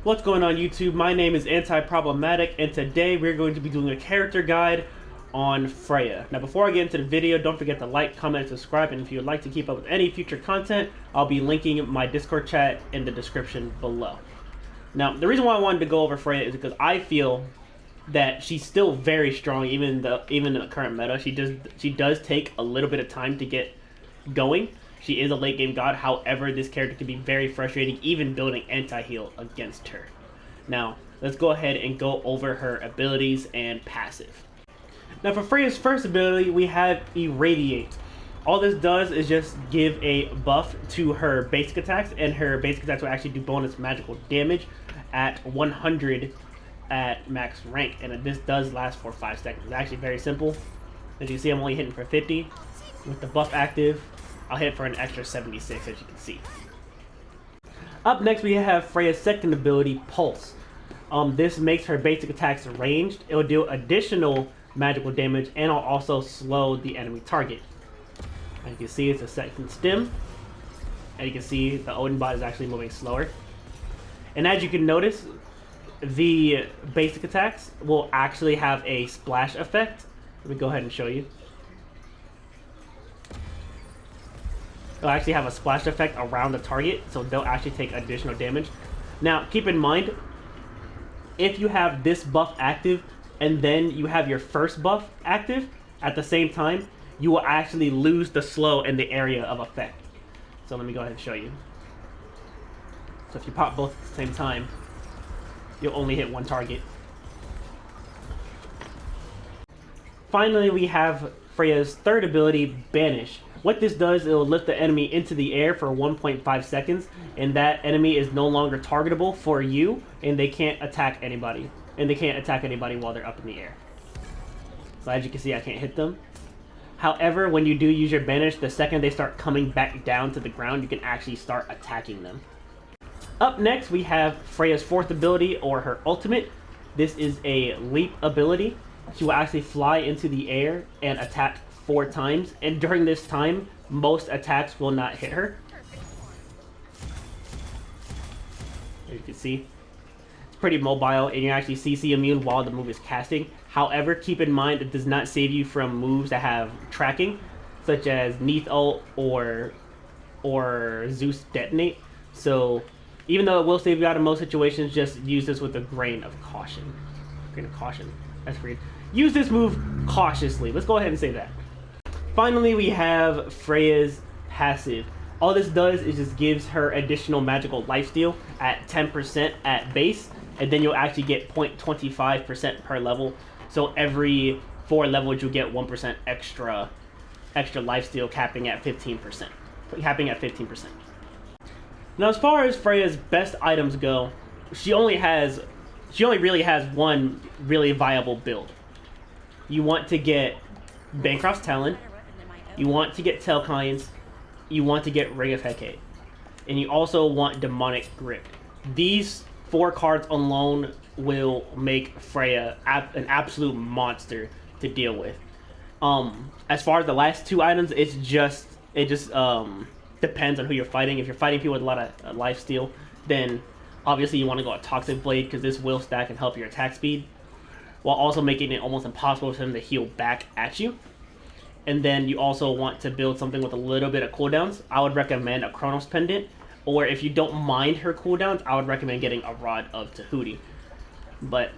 What's going on YouTube? My name is Anti-Problematic, and today we're going to be doing a character guide on Freya. Now before I get into the video, don't forget to like, comment, and subscribe, and if you would like to keep up with any future content, I'll be linking my Discord chat in the description below. Now the reason why I wanted to go over Freya is because I feel that she's still very strong even in the current meta. She does take a little bit of time to get going. She is a late game god, however, this character can be very frustrating, even building anti-heal against her. Now, let's go ahead and go over her abilities and passive. Now, for Freya's first ability, we have Irradiate. All this does is just give a buff to her basic attacks, and her basic attacks will actually do bonus magical damage at 100 at max rank, and this does last for 5 seconds. It's actually very simple. As you see, I'm only hitting for 50. With the buff active, I'll hit for an extra 76, as you can see. Up next, we have Freya's second ability, Pulse. This makes her basic attacks ranged. It will do additional magical damage, and it'll also slow the enemy target. As you can see, it's a second stim. And you can see the Odin bot is actually moving slower. And as you can notice, the basic attacks will actually have a splash effect. Let me go ahead and show you. It'll actually have a splash effect around the target, so they'll actually take additional damage. Now, keep in mind, if you have this buff active and then you have your first buff active at the same time, you will actually lose the slow in the area of effect. So let me go ahead and show you. So if you pop both at the same time, you'll only hit one target. Finally, we have Freya's third ability, Banish. What this does, it will lift the enemy into the air for 1.5 seconds, and that enemy is no longer targetable for you, and they can't attack anybody. And they can't attack anybody while they're up in the air. So as you can see, I can't hit them. However, when you do use your Banish, the second they start coming back down to the ground, you can actually start attacking them. Up next, we have Freya's fourth ability, or her ultimate. This is a leap ability. She will actually fly into the air and attack 4 times, and during this time, most attacks will not hit her. As you can see, it's pretty mobile, and you're actually CC immune while the move is casting. However, keep in mind it does not save you from moves that have tracking, such as Neath Ult or Zeus Detonate. So, even though it will save you out of most situations, just use this with a grain of caution. Grain of caution. That's weird. Use this move cautiously. Let's go ahead and say that. Finally, we have Freya's passive. All this does is just gives her additional magical lifesteal at 10% at base, and then you'll actually get 0.25% per level. So every 4 levels, you'll get 1% extra lifesteal, capping at 15%. Capping at 15%. Now, as far as Freya's best items go, she only really has one really viable build. You want to get Bancroft's Talon, you want to get Telkines, you want to get Ring of Hecate, and you also want Demonic Grip. These 4 cards alone will make Freya an absolute monster to deal with. As far as the last 2 items, it just depends on who you're fighting. If you're fighting people with a lot of lifesteal, then obviously you want to go a Toxic Blade, because this will stack and help your attack speed, while also making it almost impossible for them to heal back at you. And then you also want to build something with a little bit of cooldowns. I would recommend a Chronos Pendant, or if you don't mind her cooldowns, I would recommend getting a Rod of Tahuti. But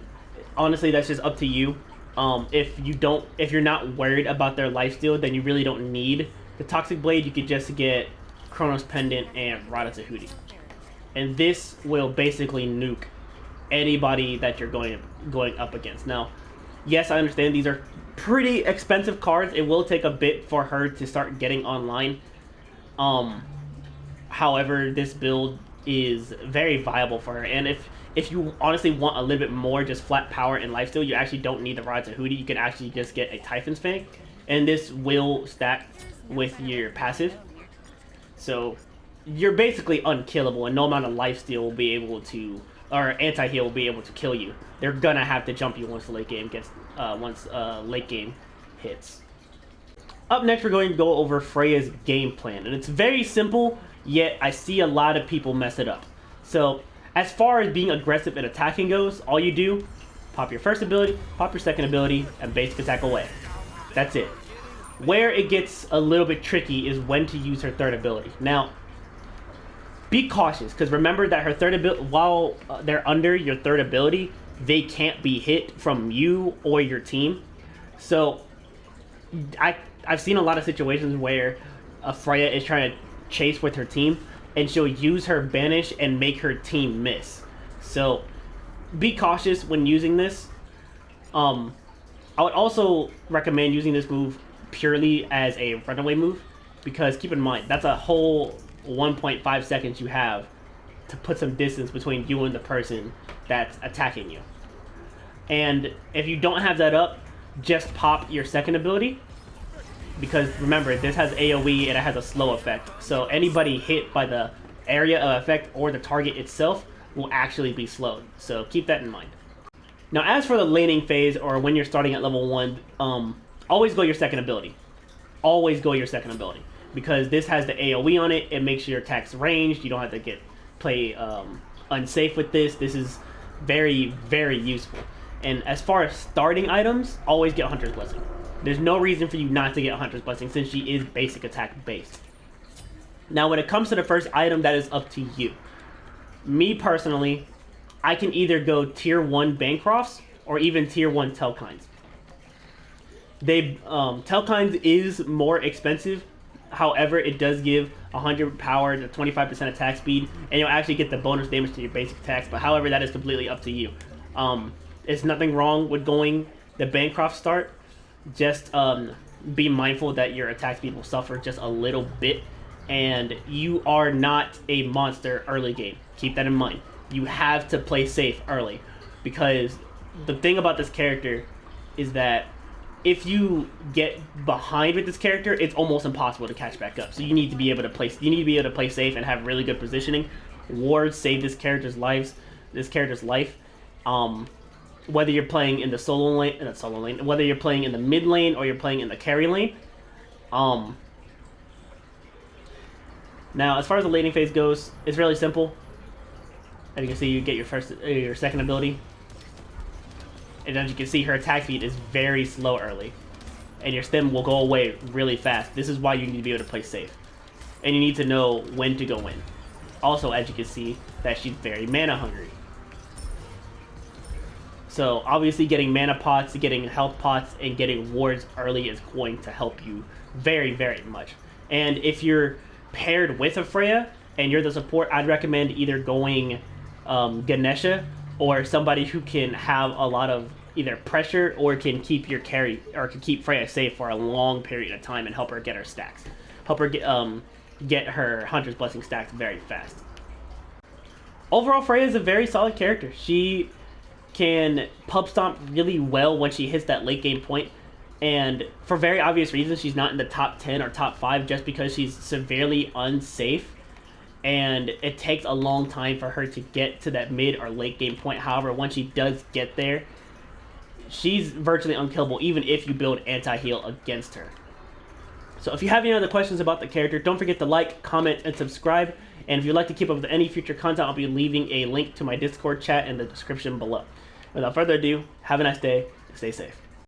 honestly, that's just up to you. If you're not worried about their lifesteal, then you really don't need the Toxic Blade. You could just get Chronos Pendant and Rod of Tahuti. And this will basically nuke anybody that you're going up against. Now, yes, I understand these are pretty expensive cards. It will take a bit for her to start getting online. However, this build is very viable for her. And if you honestly want a little bit more just flat power and lifesteal, you actually don't need the Rod of Tahuti. You can actually just get a Typhon's Fang, and this will stack with your passive. So you're basically unkillable, and no amount of lifesteal will be able to, or anti-heal will be able to kill you. They're gonna have to jump you once the late game hits. Up next, we're going to go over Freya's game plan, and it's very simple, yet I see a lot of people mess it up. So As far as being aggressive and attacking goes, all you do, pop your first ability, pop your second ability, and basic attack away. That's it. Where it gets a little bit tricky is when to use her third ability. Now, be cautious, because remember that her third ability, while they're under your third ability, they can't be hit from you or your team. So, I've seen a lot of situations where Freya is trying to chase with her team, and she'll use her banish and make her team miss. So, be cautious when using this. I would also recommend using this move purely as a runaway move, because keep in mind, that's a whole 1.5 seconds you have to put some distance between you and the person that's attacking you. And if you don't have that up, just pop your second ability, because remember, this has AoE and it has a slow effect. So anybody hit by the area of effect or the target itself will actually be slowed. So keep that in mind. Now, as for the laning phase, or when you're starting at level 1, always go your second ability. Always go your second ability, because this has the AoE on it. It makes your attacks ranged. You don't have to play unsafe with this. This is very, very useful. And as far as starting items, always get Hunter's Blessing. There's no reason for you not to get Hunter's Blessing, since she is basic attack based. Now, when it comes to the first item, that is up to you. Me personally, I can either go tier 1 Bancrofts or even tier 1 Telkines. Telkines is more expensive. However, it does give 100 power to 25% attack speed, and you'll actually get the bonus damage to your basic attacks. But however, that is completely up to you. There's nothing wrong with going the Bancroft start. Just be mindful that your attack speed will suffer just a little bit, and you are not a monster early game. Keep that in mind. You have to play safe early, because the thing about this character is that if you get behind with this character, it's almost impossible to catch back up. So you need to be able to play. You need to be able to play safe and have really good positioning. Wards save this character's life. Whether you're playing in the solo lane, whether you're playing in the mid lane or you're playing in the carry lane. Now, as far as the laning phase goes, it's really simple. As you can see, you get your second ability. And as you can see, her attack speed is very slow early. And your stem will go away really fast. This is why you need to be able to play safe. And you need to know when to go in. Also, as you can see, that she's very mana hungry. So, obviously, getting mana pots, getting health pots, and getting wards early is going to help you very, very much. And if you're paired with a Freya, and you're the support, I'd recommend either going Ganesha, or somebody who can have a lot of either pressure or can keep your carry, or can keep Freya safe for a long period of time and help her get her stacks. Help her get her Hunter's Blessing stacked very fast. Overall, Freya is a very solid character. She can pub stomp really well when she hits that late game point, and for very obvious reasons, she's not in the top 10 or top 5 just because she's severely unsafe, and it takes a long time for her to get to that mid or late game point. However, once she does get there, she's virtually unkillable even if you build anti-heal against her. So if you have any other questions about the character, don't forget to like, comment, and subscribe. And if you'd like to keep up with any future content, I'll be leaving a link to my Discord chat in the description below. Without further ado, have a nice day and stay safe.